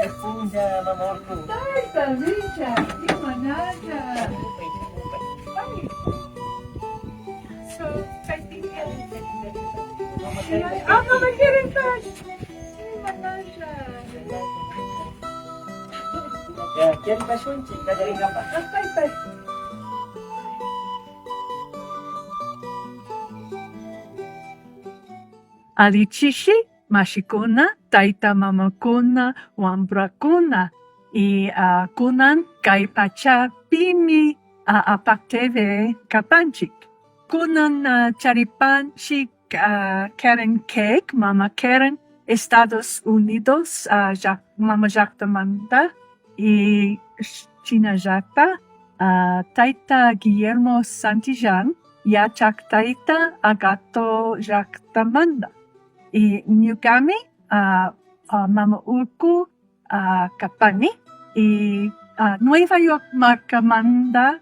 California, Mama Urku. Tayta, Willka, di manada. So, kaibigan. Mama Tayta. Mama Pakarinka. Di manada. Ya, kian ba shunchi? Kadari ka pa. Tayta. Alichishi, mashikona, Tayta mamakona, wambrakona, y kunan kaipacha pimi APAK TV kapanchik. Kunan charipanchik Caren Caig, Mama Caren, Estados Unidos, Mama Jactamanta, y China Jacta, Tayta Guillermo Santillán, Yachak Tayta Agato Jactamanda. Y Nyugami, Mama Urku, Kapani, y Nueva York Marcamanda,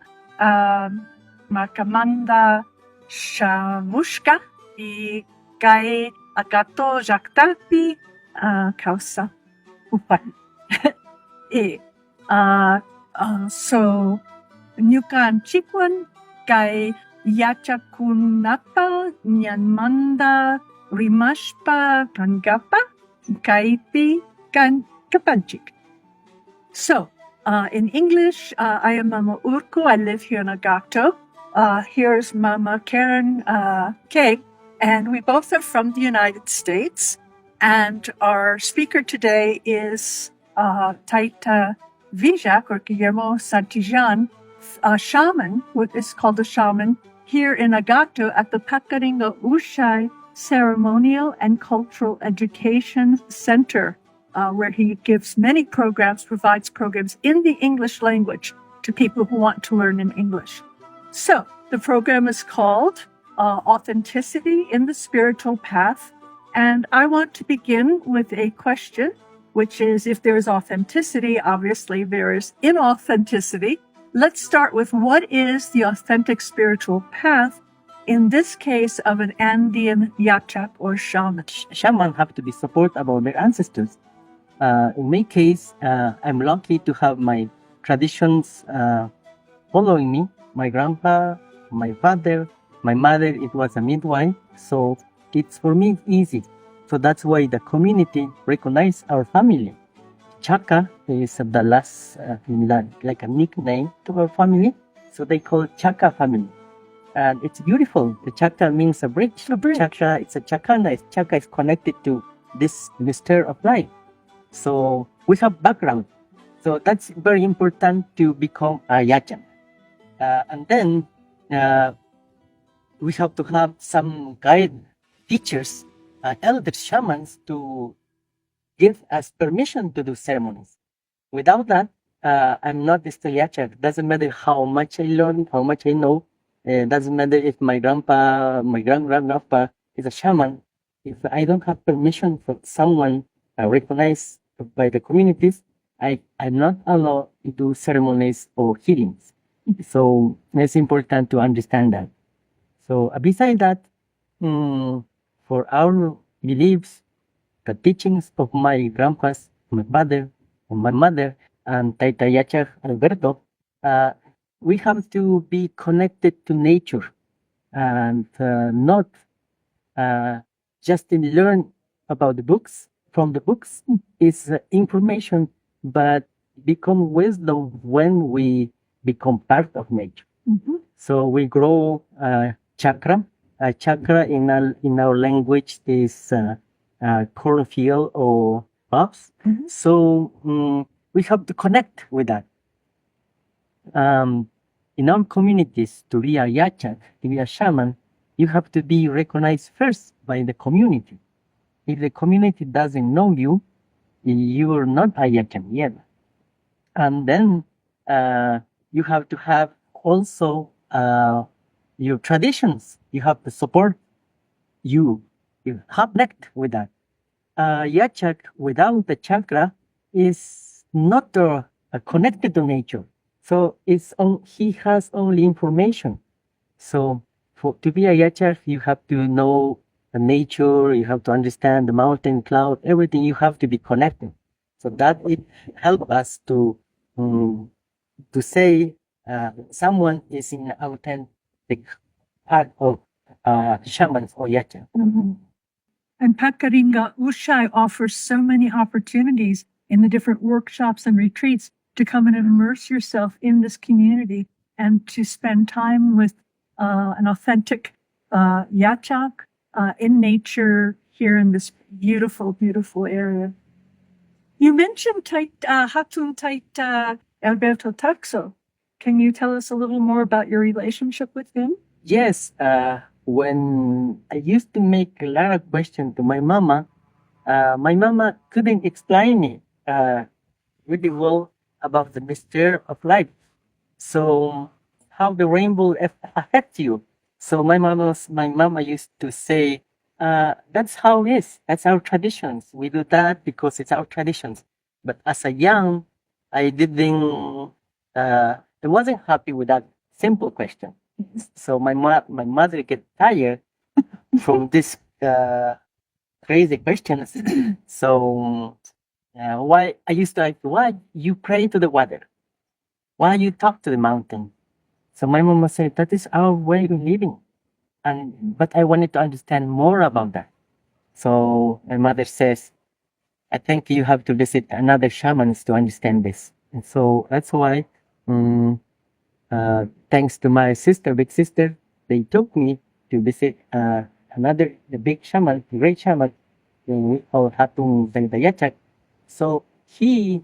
Shamushka, y Caig Agato Jactalpi, Causa Upan. Y so, Nyukan Chikwan, Caig Yachakunapa, Nyanmanda, Rimashpa Kangapa, Kaipi Kan Kapanchik. So, in English, I am Mama Urku. I live here in Agato. Here's Mama Caren Caig, and we both are from the United States. And our speaker today is Tayta Willak, or Guillermo Santillán, a shaman, what is called a shaman, here in Agato at the Pakarinka Ushay Ceremonial and Cultural Education Center, where he gives many programs, provides programs in the English language to people who want to learn in English. So, the program is called Authenticity in the Spiritual Path, and I want to begin with a question, which is, if there is authenticity, obviously there is inauthenticity. Let's start with, what is the authentic spiritual path, in this case of an Andean Yachak or shaman? Shaman have to be support about their ancestors. In my case, I'm lucky to have my traditions following me. My grandpa, my father, my mother, it was a midwife, so it's for me easy. So that's why the community recognize our family. Chaka is the last, like a nickname to our family, so they call Chaka family. And it's beautiful. The chaka means a bridge. Chaka, it's a chakana. Chaka is connected to this mystery of life. So we have background. So that's very important to become a Yachak. And then we have to have some guide teachers, elder shamans to give us permission to do ceremonies. Without that, I'm not still Yachak. Doesn't matter how much I learn, how much I know. Doesn't matter if my grandpa, my grandpa is a shaman. If I don't have permission from someone recognized by the communities, I'm not allowed to do ceremonies or healings. So it's important to understand that. So besides that, for our beliefs, the teachings of my grandpas, my father, my mother, and Tayta Yachak Alberto, we have to be connected to nature and not just learn about the books. From the books is information, but become wisdom when we become part of nature. Mm-hmm. So we grow chakra. Chakra in our language is cornfield or crops. Mm-hmm. So we have to connect with that. In our communities, to be a Yachak, to be a shaman, you have to be recognized first by the community. If the community doesn't know you, you are not a Yachak yet. And then you have to have also your traditions. You have to support you. You have connect with that. Yachak without the chakra is not connected to nature. So he has only information. So to be a Yachak, you have to know the nature, you have to understand the mountain, cloud, everything. You have to be connected. So that it help us um, to say someone is in authentic part of shamans or Yachak. And Pakarinka Ushay offers so many opportunities in the different workshops and retreats to come and immerse yourself in this community and to spend time with an authentic Yachak in nature here in this beautiful, beautiful area. You mentioned Hatun Tayta Alberto Taxo. Can you tell us a little more about your relationship with him? Yes, when I used to make a lot of questions to my mama couldn't explain it really well about the mystery of life. So how the rainbow affects you. So my mama used to say, that's how it is. That's our traditions. We do that because it's our traditions. But as a young, I didn't, I wasn't happy with that simple question. So my mother get tired from this crazy questions. So why I used to ask, why you pray to the water? Why you talk to the mountain? So my mama said that is our way of living, and but I wanted to understand more about that. So my mother says, I think you have to visit another shamans to understand this, and so that's why. Um, Thanks to my sister, big sister, they took me to visit the big shaman, great shaman, we call Hatung Yachak. So he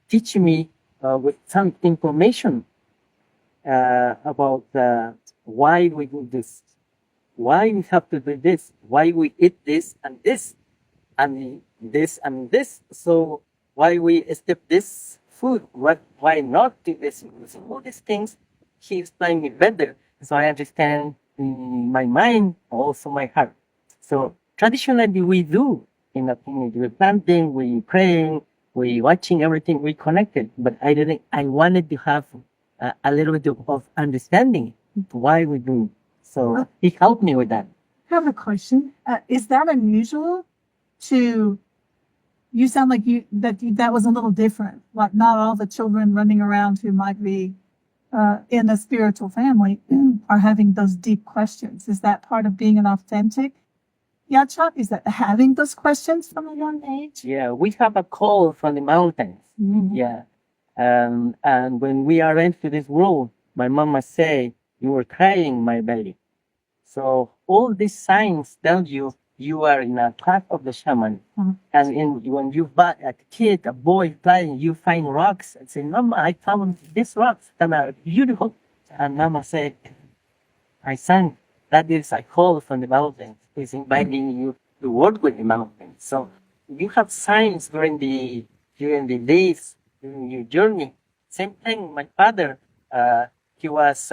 teach me with some information about why we do this, why we have to do this, why we eat this and this, and this and this. So why we step this food? Why not do this? So all these things, he explained me better, so I understand in my mind, also my heart. So traditionally, we do in a community. We planting, we praying, we watching everything, we connected. But I didn't. I wanted to have a little bit of understanding why we do. So he helped me with that. I have a question. Is that unusual to you sound like that was a little different. Like not all the children running around who might be in a spiritual family are having those deep questions. Is that part of being an authentic Yachak? Is that having those questions from a young age? Yeah, we have a call from the mountains. Mm-hmm. Yeah. And when we are into this world, my mama say, you were crying my belly. So all these signs tell you you are in a path of the shaman. Mm-hmm. And when you buy a kid, a boy playing, you find rocks and say, Mama, I found these rocks that are beautiful. And Mama said, my son, that is a call from the mountains. He's inviting you to work with the mountains. So you have signs during the days, during your journey. Same thing, my father, he was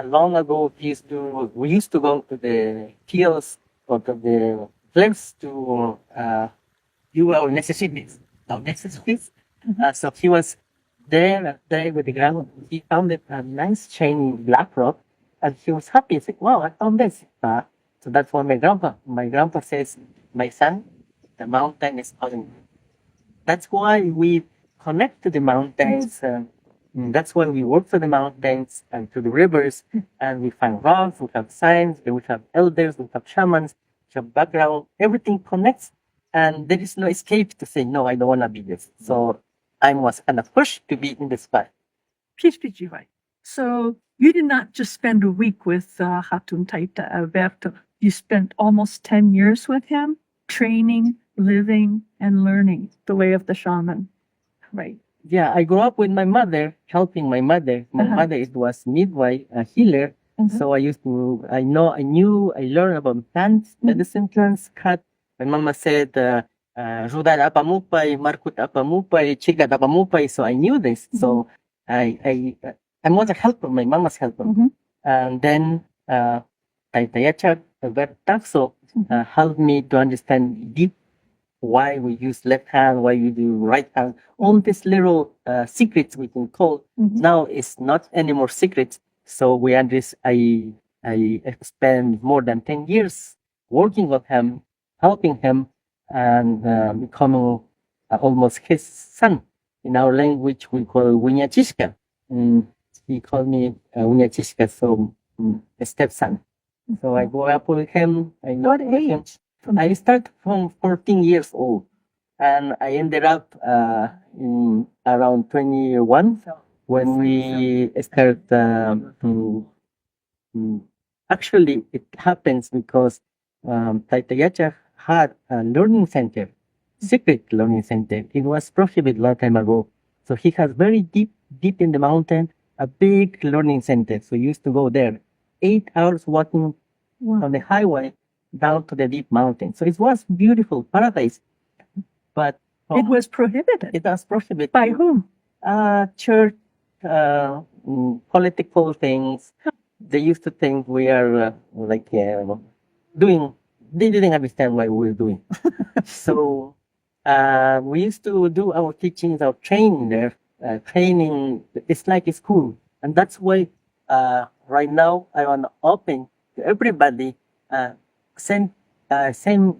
long ago. We used to go to the fields or to the cliffs to do our necessities. So he was there with the ground. He found a nice shiny black rock, and he was happy. He said, "Wow, I found this." So that's why my grandpa says, "My son, the mountain is calling." That's why we connect to the mountains. That's why we work for the mountains and to the rivers, and we find rocks, we have signs, we have elders, we have shamans, we have background. Everything connects, and there is no escape to say, no, I don't want to be this. So I was kind of pushed to be in this spot. PGY. So you did not just spend a week with Hatun Tayta Alberto. You spent almost 10 years with him, training, living, and learning the way of the shaman. Right. Yeah, I grew up with my mother, helping my mother. My mother was midwife, a healer. So I learned about plants, medicine plants, cut. My mama said, Rudal apamupay, Markut apamupay, Chigat apamupay. So I knew this. So I was a helper, my mama's helper. And then Tayta Yachak, Taxo, helped me to understand deep why we use left hand, why we do right hand. All these little secrets we can call now is not anymore secrets. So I spent more than 10 years working with him, helping him, and becoming almost his son. In our language, we call Winyachishka. And he called me Winyachishka, so a stepson. So I grew up with him. I know What him. age? I started from 14 years old, and I ended up in around 21 when we start. Actually, it happens because Tayta Yachak had a learning center, secret learning center. It was prohibited a long time ago. So he has very deep in the mountain, a big learning center. So we used to go there, 8 hours walking on the highway down to the deep mountain. So it was beautiful paradise, but It was prohibited. it was prohibited By whom? church, political things. They used to think we are doing. They didn't understand what we were doing. So we used to do our teachings, our training there. Training, it's like a school, and that's why right now I want to open to everybody. Same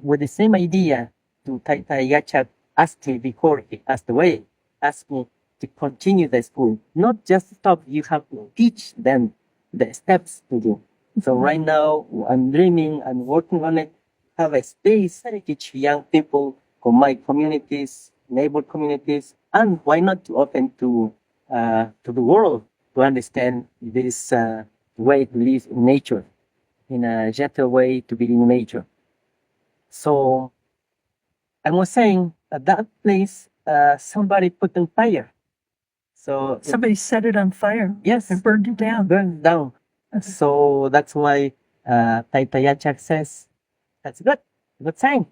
with the same idea to Tayta Yachak asked me before he passed away. Asked me to continue the school, not just stop. You have to teach them the steps to do. So right now I'm dreaming and working on it. Have a space to teach young people from my communities, neighbor communities, and why not to open to the world to understand this way to live in nature, in a gentle way to be in nature. So I was saying at that place, somebody put on fire. So Somebody set it on fire. yes, And burned it down. burned down. So that's why Tayta Yachak says that's good sign.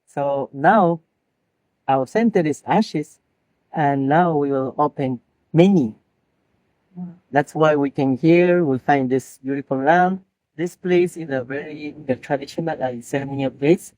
So now our center is ashes, and now we will open many. That's why we came here. We find this beautiful land. This place is a very traditional and ceremonial place,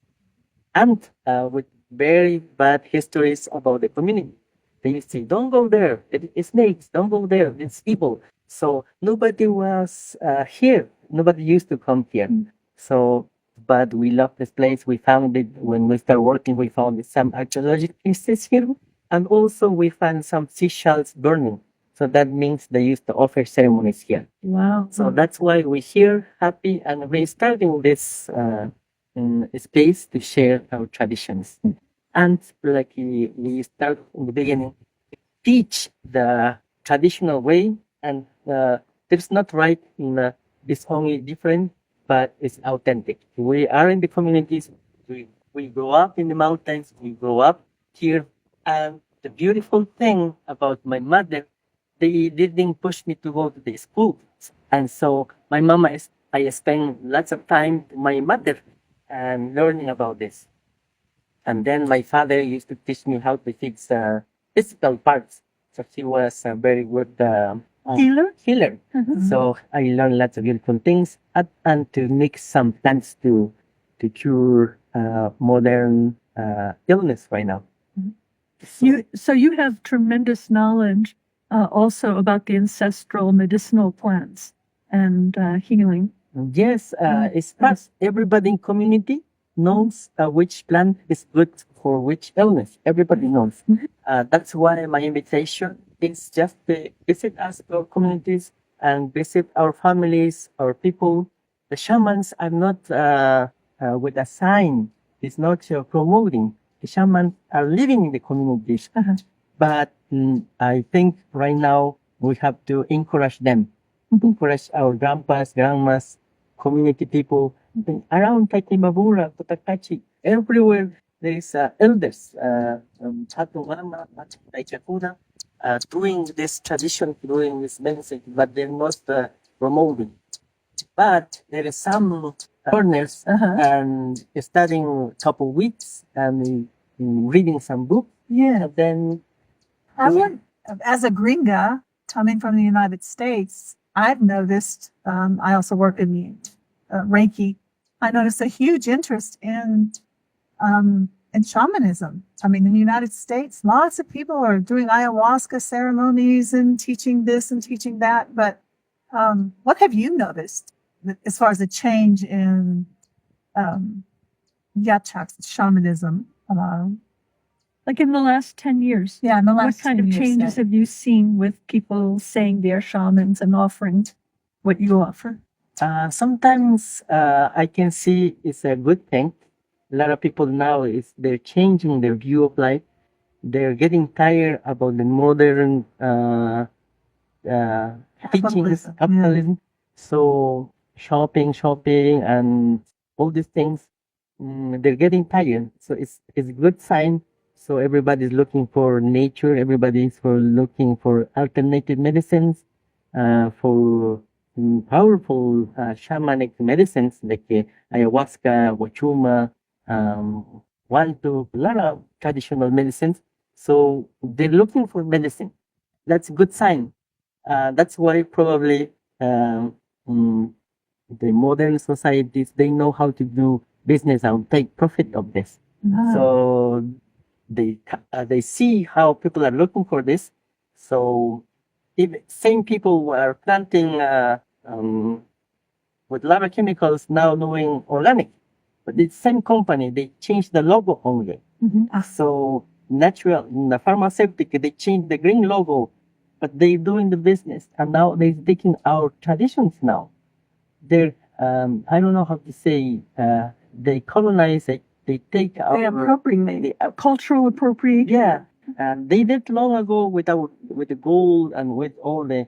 and with very bad histories about the community. They used to say, "Don't go there. It's snakes. Don't go there. It's evil." So nobody was here. Nobody used to come here. So, but we love this place. We found it when we started working. We found some archaeological pieces here, and also we found some seashells burning. So that means they used to offer ceremonies here. Wow. So that's why we're here, happy, and we're starting this space to share our traditions. And like we start in the beginning, teach the traditional way, and there's not right in it's only different, but it's authentic. We are in the communities. We grow up in the mountains. We grow up here, and the beautiful thing about my mother, they didn't push me to go to the school, and so my mama is. I spend lots of time with my mother and learning about this. And then my father used to teach me how to fix physical parts. So he was a very good healer. So I learned lots of beautiful things and to mix some plants to cure modern illness right now. So you have tremendous knowledge also about the ancestral medicinal plants and healing. Yes, it's part. Everybody in community knows which plant is good for which illness. Everybody knows. That's why my invitation is just to visit us, our communities, and visit our families, our people. The shamans are not with a sign. It's not promoting. The shamans are living in the communities. But I think right now we have to encourage them, encourage our grandpas, grandmas, community people around Taikimabura, Kotakachi, everywhere there is elders, Chatumama, Taichakuna, doing this tradition, doing this medicine, but they're not promoting. But there is some corners and studying a couple weeks and reading some book. Yeah. Then As a gringa coming from the United States, I've noticed, I also work in Reiki. I noticed a huge interest in shamanism. I mean, in the United States, lots of people are doing ayahuasca ceremonies and teaching this and teaching that. But what have you noticed as far as the change in Yachak's shamanism? Like in the last 10 years. Yeah, in the What last kind 10 of years, changes yeah. have you seen with people saying they're shamans and offering what you offer? Sometimes I can see it's a good thing. A lot of people now they're changing their view of life. They're getting tired about the modern teachings, Capitalism, yeah. capitalism. So shopping, and all these things, they're getting tired. So it's a good sign. So everybody's looking for nature. Everybody's looking for alternative medicines, for powerful shamanic medicines like ayahuasca, wachuma, wantu, a lot of traditional medicines. So they're looking for medicine. That's a good sign. That's why probably mm, the modern societies they know how to do business and take profit of this. Ah. So they see how people are looking for this. So if same people who are planting with a lot of chemicals now doing organic, but the same company they changed the logo only. So natural, the pharmaceutical, they changed the green logo, but they doing the business, and now they're taking our traditions now. They're, I don't know how to say, they colonize it. They take our, They appropriate, cultural appropriation. yeah, and they did long ago with with the gold and with all the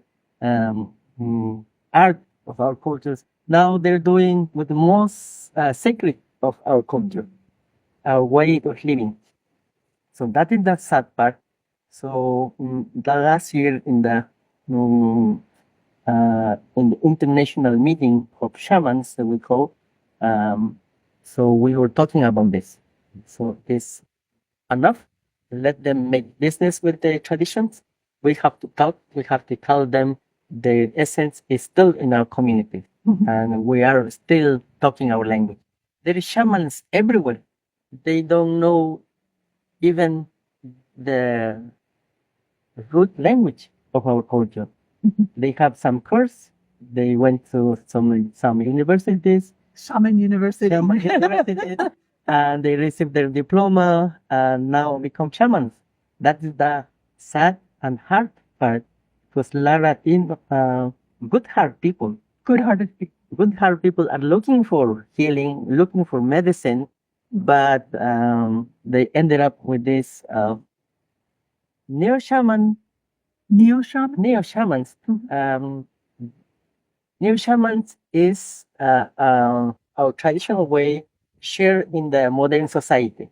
art of our cultures. Now they're doing with the most sacred of our culture, our way of living. So that is the sad part. So the last year in the international meeting of shamans that we call, so we were talking about this. So it's enough. Let them make business with their traditions. We have to talk. We have to tell them their essence is still in our community, and we are still talking our language. There is shamans everywhere. They don't know even the root language of our culture. They have some course. They went to some universities, Shaman University. shaman universities, and they received their diploma and now become shamans. That is the sad and hard part because Lara in good heart people, Good-hearted people. good heart people are looking for healing, looking for medicine, but they ended up with this neo shaman, Neo-shaman? neo shamans. Neo shamans is our traditional way shared in the modern society.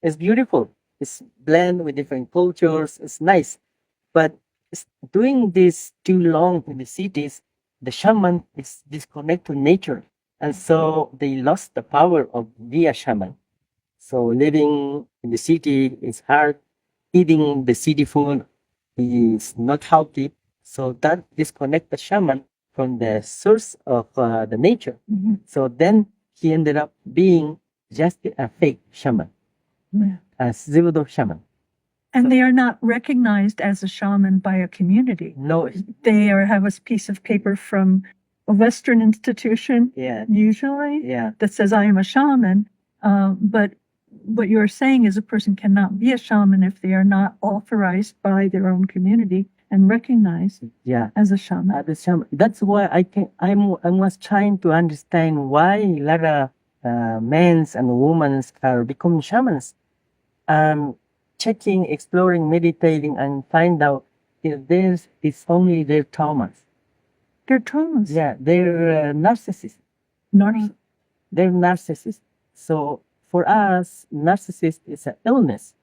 It's beautiful. It's blend with different cultures. It's nice, but doing this too long in the cities, the shaman is disconnected to nature, and so they lost the power of be a shaman. So living in the city is hard. Eating the city food is not healthy. So that disconnect the shaman from the source of the nature. So then he ended up being just a fake shaman, a pseudo shaman. And they are not recognized as a shaman by a community. No, They have a piece of paper from a Western institution, yeah, usually, yeah, that says, I am a shaman. But what you're saying is a person cannot be a shaman if they are not authorized by their own community and recognized yeah. as a shaman. The shaman. That's why I was trying to understand why a lot of men and women are becoming shamans. Checking, exploring, meditating, and find out if this is only their traumas. They're traumas. Yeah, they're narcissists. They're narcissists. So for us, narcissist is an illness.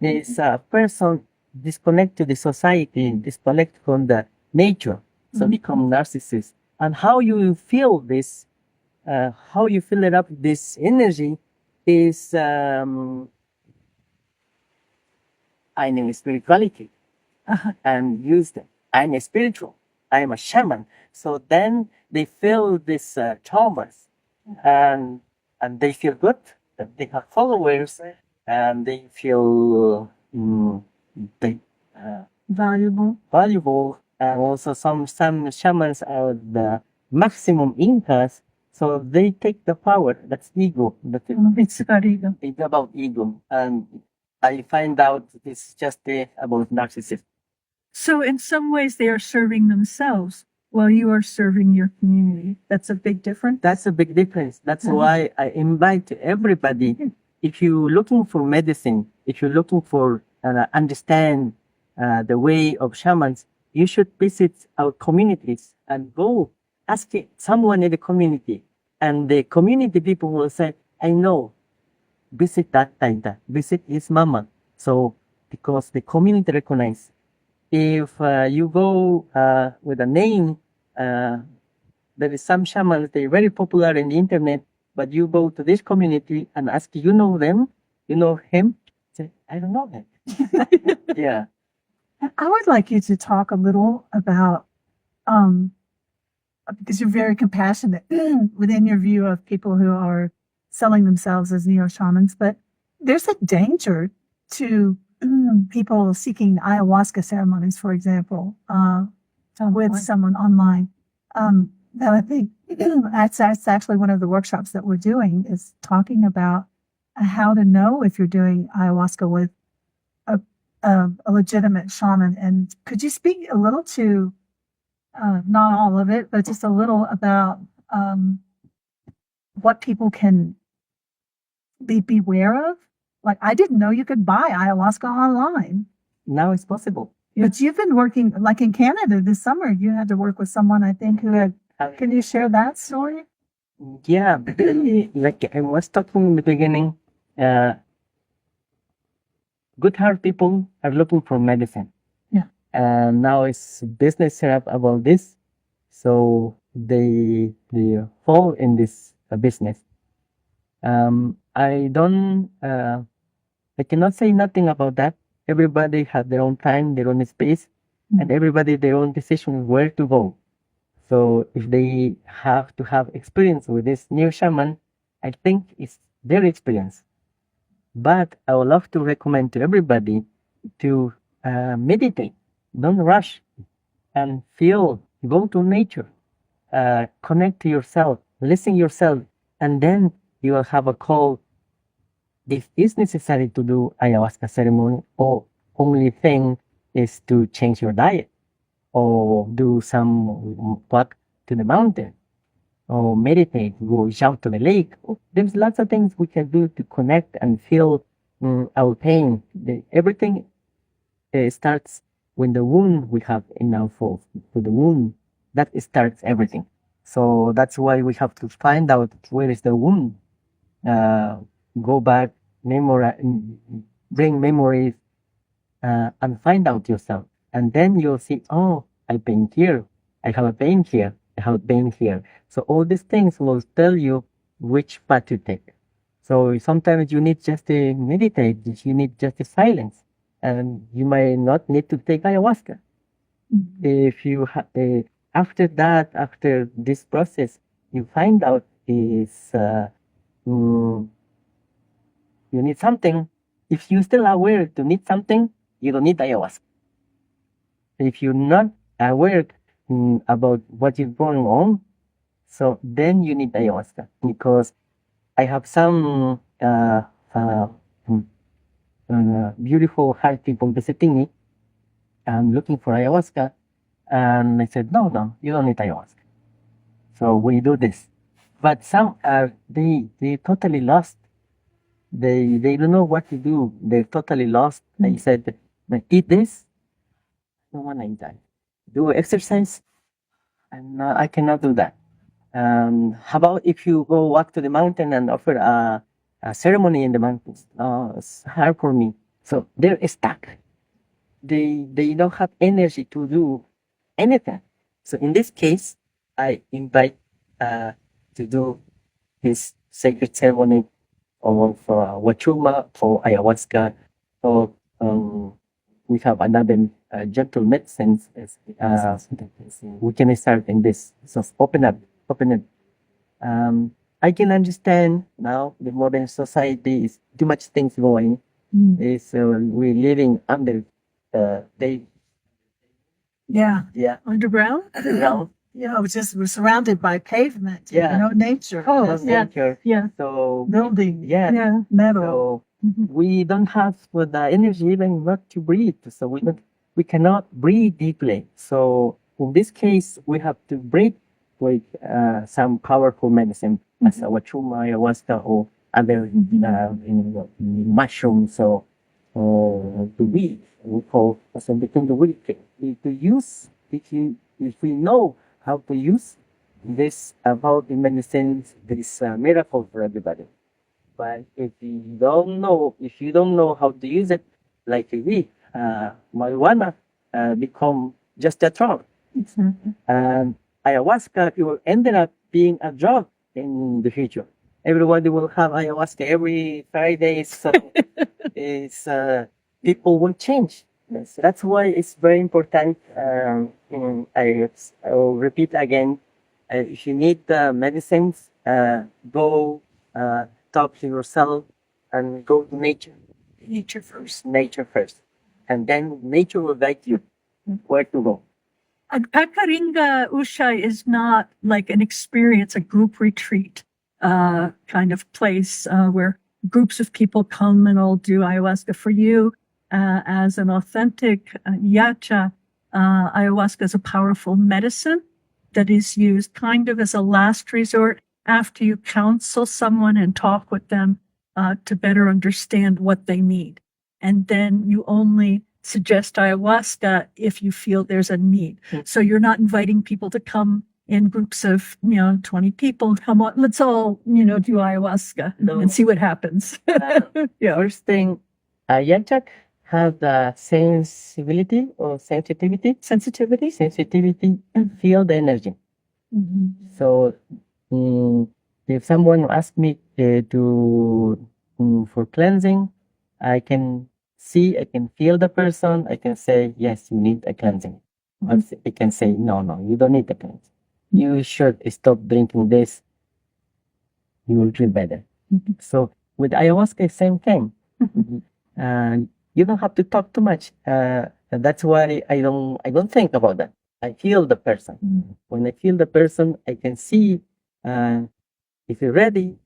It's a person disconnect to the society, disconnect from the nature. So become narcissist. And how you feel this, how you fill it up, this energy is I'm in spirituality and use them. I'm a spiritual. I'm a shaman. So then they feel this traumas and they feel good that they have followers and they feel they valuable. And also some shamans are the maximum incas. So they take the power. That's ego. It's about ego. It's about ego. And I find out it's just about narcissism. So in some ways they are serving themselves while you are serving your community. That's a big difference. That's a big difference. That's why I invite everybody. If you're looking for medicine, if you're looking for understand the way of shamans, you should visit our communities and go ask someone in the community. And the community people will say, I know, visit that Tayta, visit his mama. So, because the community recognize, if you go with a name, there is some shamans, they're very popular in the internet, but you go to this community and ask, you know them? You know him? Say, I don't know him. Yeah. I would like you to talk a little about, because you're very compassionate within your view of people who are selling themselves as neo shamans, but there's a danger to people seeking ayahuasca ceremonies, for example, with someone online. That I think that's actually one of the workshops that we're doing is talking about how to know if you're doing ayahuasca with a legitimate shaman. And could you speak a little to, not all of it, but just a little about what people can beware of? Like, I didn't know you could buy ayahuasca online. Now it's possible. But you've been working, like in Canada this summer, you had to work with someone, I think, who had, can you share that story? Yeah, like I was talking in the beginning, good heart people are looking for medicine. Yeah. And now it's business set up about this. So they fall in this business. I don't, I cannot say nothing about that. Everybody has their own time, their own space, and everybody their own decision where to go. So if they have to have experience with this new shaman, I think it's their experience. But I would love to recommend to everybody to meditate. Don't rush and feel. Go to nature. Connect to yourself. Listen yourself. And then you will have a call. If it's necessary to do ayahuasca ceremony, or only thing is to change your diet, or do some walk to the mountain, or meditate, go jump to the lake. There's lots of things we can do to connect and feel our pain. Everything starts when the wound we have in our soul. So the wound, that starts everything. So that's why we have to find out where is the wound. Go back, bring memories, and find out yourself. And then you'll see, oh, I've been here. I have a pain here. I have pain here. So all these things will tell you which path to take. So sometimes you need just to meditate. You need just a silence. And you might not need to take ayahuasca. If you after that, after this process, you find out is you need something. If you're still aware to need something, you don't need ayahuasca. If you're not aware about what is going on, so then you need ayahuasca. Because I have some beautiful heart people visiting me and looking for ayahuasca, and I said, no, you don't need ayahuasca. So we do this. But some are they totally lost. They don't know what to do. They're totally lost. I said, eat this. I don't want to eat that. Do exercise. And I cannot do that. How about if you go walk to the mountain and offer a ceremony in the mountains? It's hard for me. So they're stuck. They don't have energy to do anything. So in this case, I invite to do this sacred ceremony of wachuma or ayahuasca. So we have another gentle medicines. We can start in this. So open up. I can understand now the modern society is too much things going. Is we're living under they Underground. We're surrounded by pavement. Yeah. Nature. Oh, Just yeah. nature. Yeah. So Building. yeah. Metal. So We don't have the energy even not to breathe. So we cannot breathe deeply. So in this case, we have to breathe with some powerful medicine, as a wachuma, ayahuasca, or other mushrooms. So to breathe, we call so between the Willka. To use, if we know how to use this about the medicines, there is a miracle for everybody. But if you don't know how to use it, like we, marijuana become just a drug. And ayahuasca, it will ended up being a drug in the future. Everybody will have ayahuasca every Friday, so it's, people will change. Yes, that's why it's very important. I will repeat again. If you need medicines, go talk to yourself and go to nature. Nature first. Nature first. And then nature will guide you where to go. Pakarinka Ushay is not like an experience, a group retreat kind of place where groups of people come and all do ayahuasca. For you, as an authentic Yachak, ayahuasca is a powerful medicine that is used kind of as a last resort after you counsel someone and talk with them to better understand what they need. And then you only suggest ayahuasca if you feel there's a need. So you're not inviting people to come in groups of, 20 people. Come on, let's all, do ayahuasca and see what happens. Yeah. First thing, Yachak have the sensibility or sensitivity, and feel the energy. So if someone asks me for cleansing, I can see, I can feel the person. I can say, yes, you need a cleansing. I can say, no, you don't need a cleansing. You should stop drinking this. You will feel better. So with ayahuasca, same thing. And you don't have to talk too much. That's why I don't think about that. I feel the person. When I feel the person, I can see if you're ready,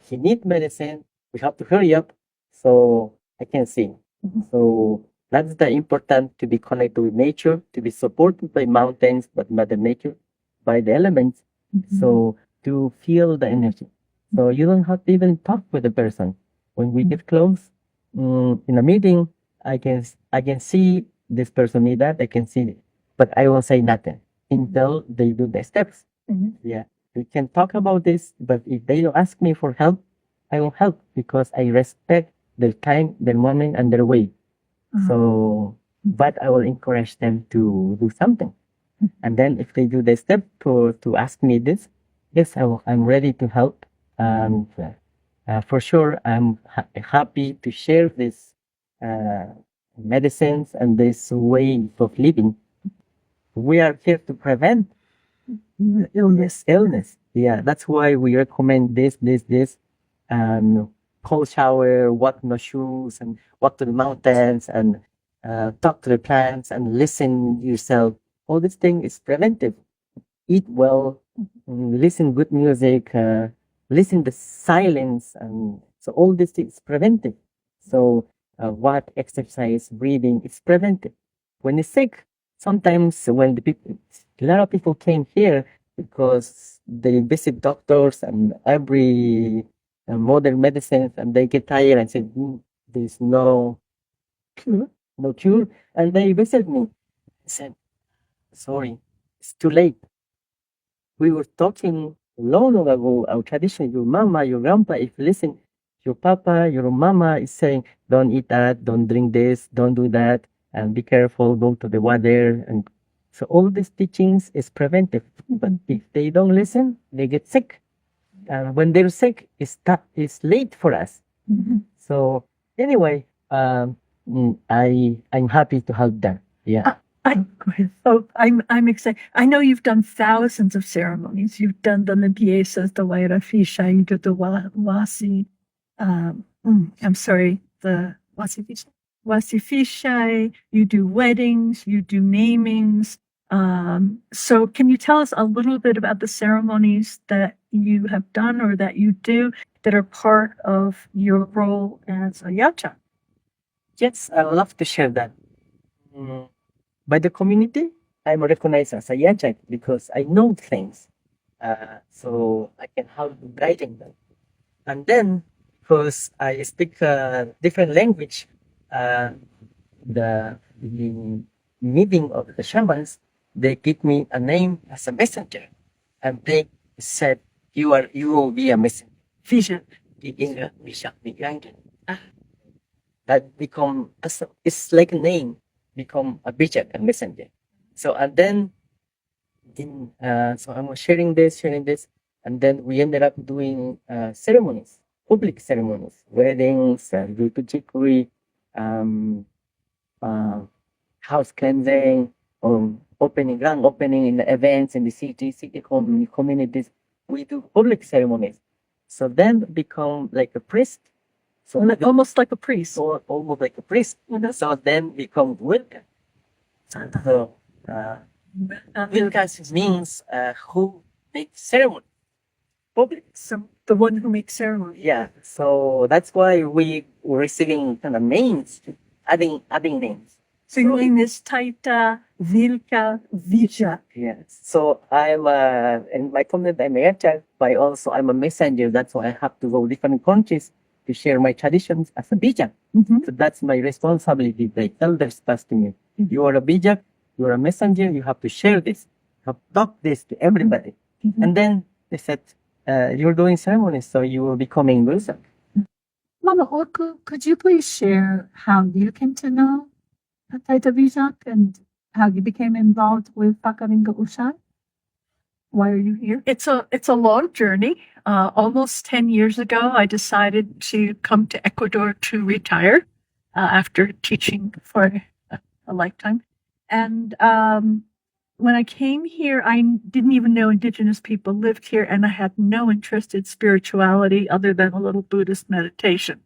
he needs medicine. We have to hurry up. So I can see. So that's the important, to be connected with nature, to be supported by mountains, but Mother Nature, by the elements. So to feel the energy. So you don't have to even talk with the person. When we get close in a meeting, I can see this person need that. I can see it, but I won't say nothing until they do the steps. Yeah, we can talk about this, but if they don't ask me for help, I won't help because I respect their time, their moment, and their way. So, but I will encourage them to do something. And then if they do the step to ask me this, yes, I'm ready to help. And for sure, I'm happy to share this medicines and this way of living. We are here to prevent illness. Yeah, that's why we recommend this. Cold shower, walk no shoes, and walk to the mountains, and talk to the plants, and listen yourself. All this thing is preventive. Eat well, listen good music, listen the silence, and so all this is preventive. So what exercise, breathing, it's preventive. When you're sick, sometimes when a lot of people came here because they visit doctors and every modern medicine, and they get tired and say, there's no cure. And they visit me. I said, sorry, it's too late. We were talking long ago, our tradition, your mama, your grandpa, if you listen, your papa, your mama is saying, don't eat that, don't drink this, don't do that, and be careful, go to the water. And so all these teachings is preventive. But if they don't listen, they get sick. When they're sick, it's late for us. So anyway, I'm happy to help them. Yeah. I'm excited. I know you've done thousands of ceremonies. You've done the limpiezas, the wairafisha, you did the wasi. I'm sorry, the wasifisha. You do weddings. You do namings. So can you tell us a little bit about the ceremonies that you have done or that you do? that are part of your role as a Yachak? Yes, I would love to share that. Mm, By the community, I'm recognized as a Yachak because I know things. So I can help guiding them. And then, because I speak a different language, uh, the meeting of the shamans, they give me a name as a messenger. And they said, you will be a messenger. Vision. That become it's like a name become a bijak, a messenger. So and then so I was sharing this, and then we ended up doing ceremonies, public ceremonies, weddings, Rutu um, uh, house cleansing, grand opening in the events in the city communities. We do public ceremonies. So then become like a priest. So Almost like a priest. almost like a priest. So then become Willka. So Willka means who makes ceremony. Public. So the one who makes ceremony. Yeah. So that's why we were receiving kind of names, adding names. So your name is Tayta, Willka, Yachak. Yes. So I'm in my community I'm a Yachak, but also I'm a messenger. That's why I have to go different countries to share my traditions as a bijak. So that's my responsibility. The elders pass to me. You are a bijak, you are a messenger, you have to share this, you have to talk this to everybody. And then they said, you're doing ceremonies, so you will be coming Wilson. Mama Urku, could you please share how you came to know Tayta Vijak and how you became involved with Pakarinka Ushay? Why are you here? It's a long journey. Almost 10 years ago, I decided to come to Ecuador to retire after teaching for a lifetime. And when I came here, I didn't even know indigenous people lived here, and I had no interest in spirituality other than a little Buddhist meditation.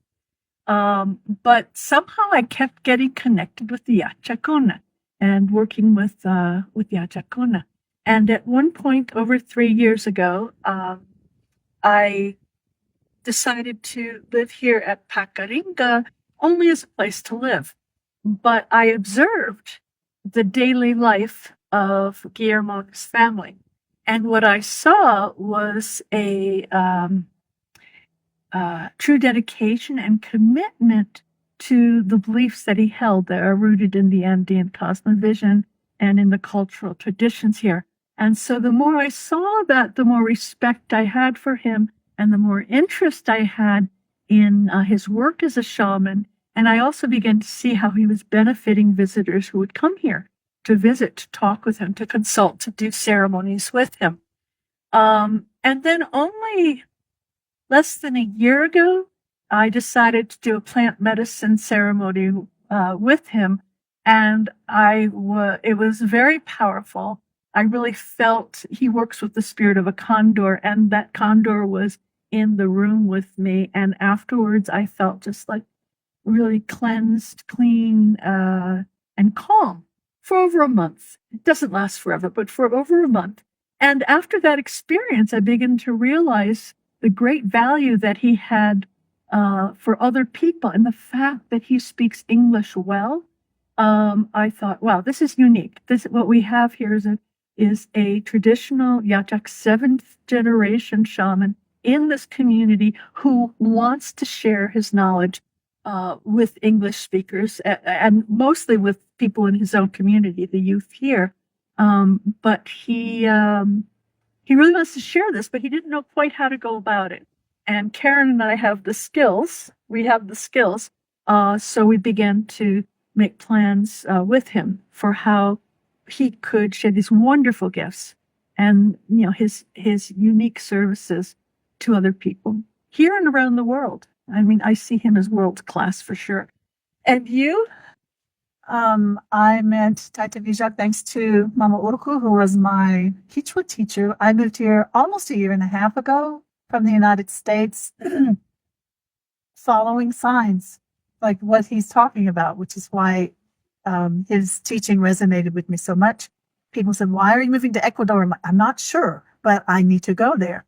But somehow I kept getting connected with the Yachakuna and working with Yachakuna. And at one point, over 3 years ago, I decided to live here at Pakarinka only as a place to live. But I observed the daily life of Guillermo and his family. And what I saw was a true dedication and commitment to the beliefs that he held that are rooted in the Andean cosmovision and in the cultural traditions here. And so the more I saw that, the more respect I had for him and the more interest I had in his work as a shaman. And I also began to see how he was benefiting visitors who would come here to visit, to talk with him, to consult, to do ceremonies with him. And then only less than a year ago, I decided to do a plant medicine ceremony with him. And it was very powerful. I really felt he works with the spirit of a condor, and that condor was in the room with me. And afterwards, I felt just like really cleansed, clean, and calm for over a month. It doesn't last forever, but for over a month. And after that experience, I began to realize the great value that he had for other people and the fact that he speaks English well. I thought, wow, this is unique. What we have here is a traditional Yachak 7th generation shaman in this community who wants to share his knowledge with English speakers and mostly with people in his own community, the youth here. But he really wants to share this, but he didn't know quite how to go about it. And Caren and I have the skills. So we began to make plans with him for how he could share these wonderful gifts and his unique services to other people here and around the world. I mean, I see him as world class for sure. And you? I met Tayta Vijak thanks to Mama Urku, who was my Quechua teacher. I moved here almost a year and a half ago from the United States, following signs like what he's talking about, which is why his teaching resonated with me so much. People said, "Why are you moving to Ecuador?" I'm not sure, but I need to go there.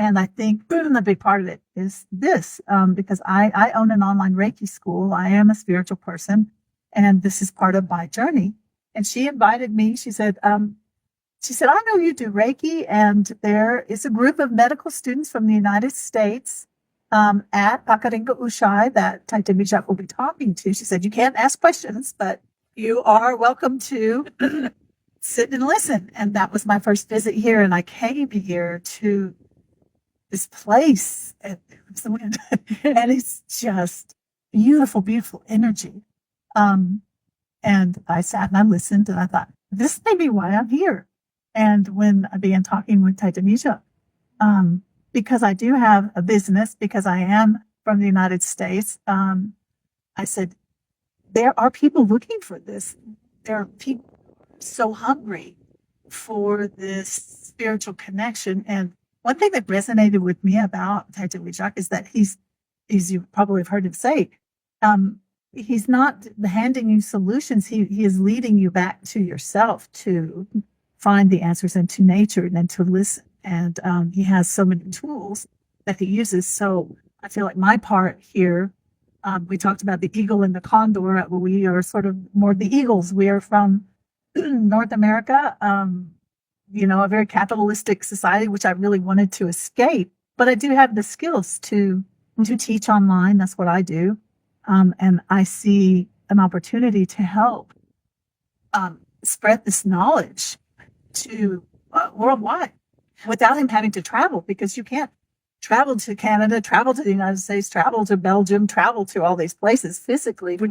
And I think a big part of it is this, because I own an online Reiki school. I am a spiritual person, and this is part of my journey. And she invited me. She said, I know you do Reiki, and there is a group of medical students from the United States at Pakarinka Ushay that Tayta Yachak will be talking to. She said, you can't ask questions, but you are welcome to sit and listen. And that was my first visit here. And I came here to this place, and it was the wind, and it's just beautiful, beautiful energy. And I sat and I listened, and I thought, this may be why I'm here. And when I began talking with Tayta Yachak, because I do have a business, because I am from the United States, I said, there are people looking for this. There are people so hungry for this spiritual connection. And one thing that resonated with me about Tayta Yachak is that he's you probably have heard him say, he's not handing you solutions. He is leading you back to yourself to find the answers, and to nature, and to listen. And he has so many tools that he uses. So I feel like my part here, we talked about the eagle and the condor. We are sort of more the eagles. We are from North America, a very capitalistic society, which I really wanted to escape. But I do have the skills to teach online. That's what I do. And I see an opportunity to help spread this knowledge to worldwide without him having to travel, because you can't travel to Canada, travel to the United States, travel to Belgium, travel to all these places physically. Which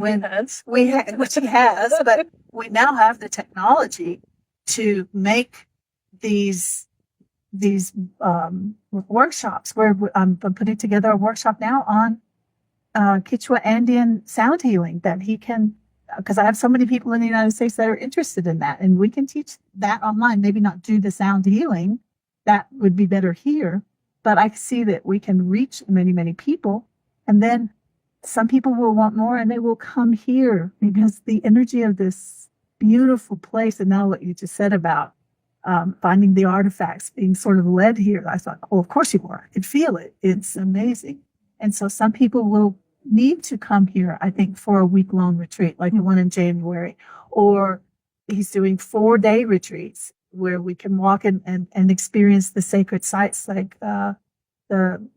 he has, but we now have the technology to make these workshops. Where I'm putting together a workshop now on Quechua Andean sound healing, that he can, because I have so many people in the United States that are interested in that, and we can teach that online. Maybe not do the sound healing, that would be better here, but I see that we can reach many, many people. And then some people will want more, and they will come here, because the energy of this beautiful place, and now what you just said about finding the artifacts, being sort of led here, I thought, oh, of course you are. I can feel it. It's amazing. And so some people will need to come here, I think, for a week-long retreat, like the one in January, or he's doing 4-day retreats where we can walk and experience the sacred sites, like the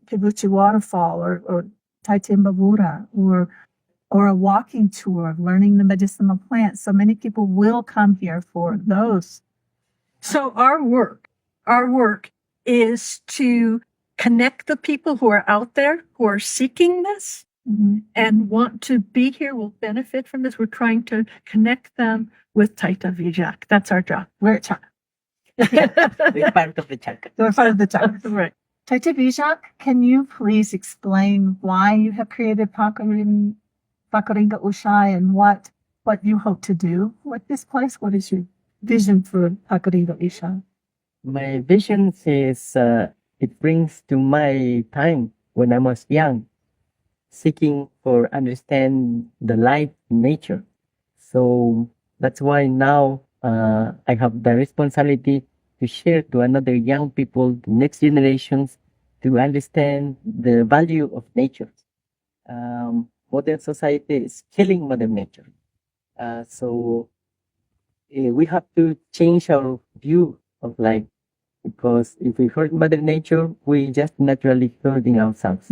Pibuchi waterfall, or Taitimbavura, or a walking tour of learning the medicinal plants. So many people will come here for those. So our work is to connect the people who are out there, who are seeking this, and want to be here, will benefit from this. We're trying to connect them with Tayta Yachak. That's our job. We're at Chaka. We're part of the Chaka. We're part of the Chaka. Right. Tayta Yachak, can you please explain why you have created Pakarinka Ushay, and what you hope to do with this place? What is your vision for Pakarinka Ushay? My vision is it brings to my time when I was young, seeking for understand the life in nature. So that's why now I have the responsibility to share to another young people, the next generations, to understand the value of nature. Modern society is killing Mother Nature. So we have to change our view of life, because if we hurt Mother Nature, we just naturally hurting ourselves.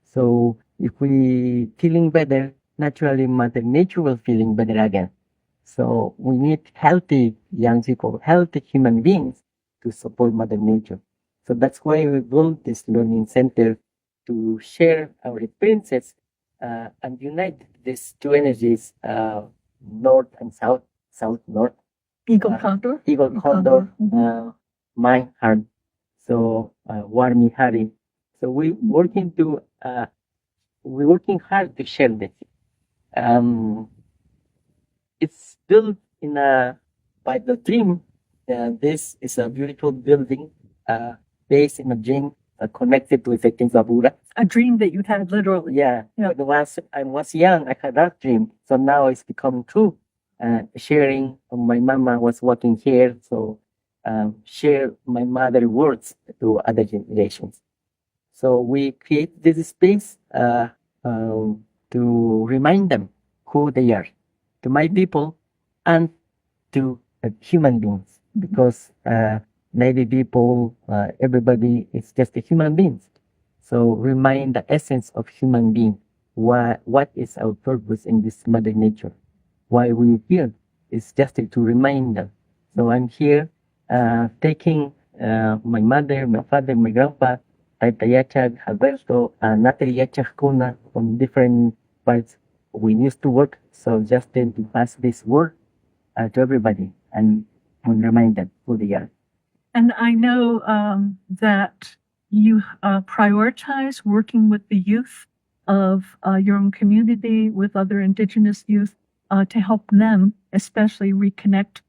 So if we feeling better, naturally Mother Nature will feeling better again. So we need healthy young people, healthy human beings to support Mother Nature. So that's why we built this learning center, to share our experiences and unite these two energies, north and south, south-north. Eagle Condor. Eagle Condor, my heart. So Warmi Hari. So we're working hard to share this. It's built by the dream. This is a beautiful building based in a dream connected to effective Zabura. A dream that you had literally. Yeah. When I was young, I had that dream. So now it's become true. Sharing, my mama was working here. So share my mother words to other generations. So we create this space to remind them who they are, to my people and to human beings, because Native people, everybody is just a human beings. So remind the essence of human being. What is our purpose in this mother nature? Why we're here is just to remind them. So I'm here taking my mother, my father, my grandpa, Tayta Yachak, Alberto, and Natalie Yachak Kuna from different parts we used to work. So just to pass this word to everybody and remind them who they are. And I know that you prioritize working with the youth of your own community, with other Indigenous youth, to help them especially reconnect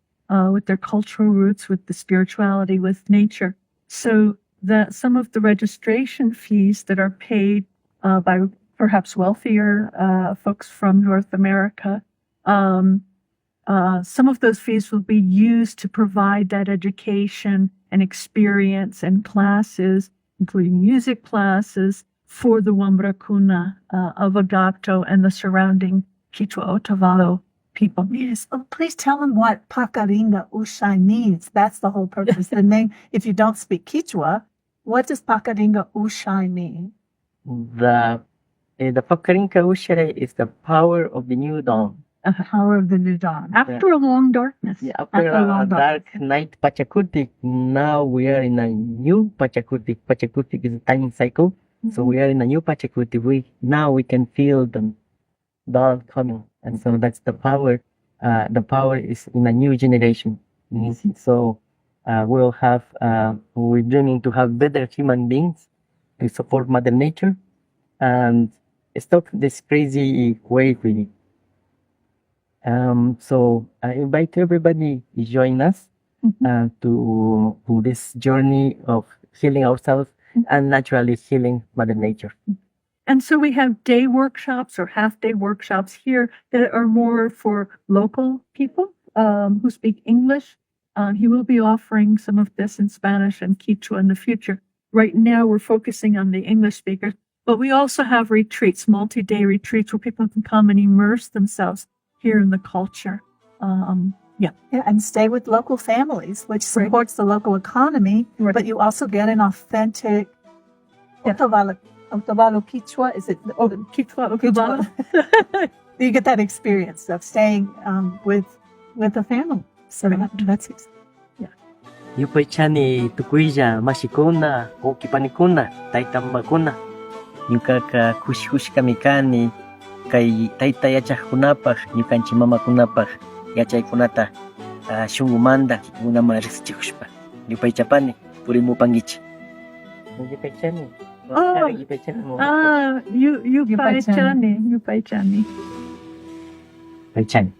with their cultural roots, with the spirituality, with nature. So that some of the registration fees that are paid by perhaps wealthier folks from North America, some of those fees will be used to provide that education and experience and classes, including music classes, for the Wambrakuna of Agato and the surrounding Quechua Otavalo people. Yes. Oh, please tell them what Pakarinka Ushay means. That's the whole purpose. The name, if you don't speak Quechua, what does Pakarinka Ushay mean? The Pakarinka Ushay is the power of the new dawn. The power of the new dawn. After a long darkness. Yeah, after a dark night Pachakutik, now we are in a new Pachakutik. Pachakutik is a time cycle. So we are in a new Pachakutik. Now we can feel the dawn coming. And so that's the power. The power is in a new generation. So we're dreaming to have better human beings to support Mother Nature and stop this crazy way really. So I invite everybody to join us to this journey of healing ourselves and naturally healing Mother Nature. And so we have day workshops or half-day workshops here that are more for local people who speak English. He will be offering some of this in Spanish and Quechua in the future. Right now, we're focusing on the English speakers, but we also have retreats, multi-day retreats where people can come and immerse themselves here in the culture. Yeah, and stay with local families, which supports the local economy, but you also get an authentic Otavalo Quechua, is it? Quechua, Otavalo. You get that experience of staying with the family. So that's it. Yupay chani tukuya mashikuna, okipanikuna, taytambakuna. Ñukaka kush kami kani kay tayta yachaqkunapaq, ñukanchik mamakunapaq yachaykunata shunqumanta munama riqsichihushpa. Yupaychapani purimupankichik. Yupaychani. Yupaychani. Yupaychani.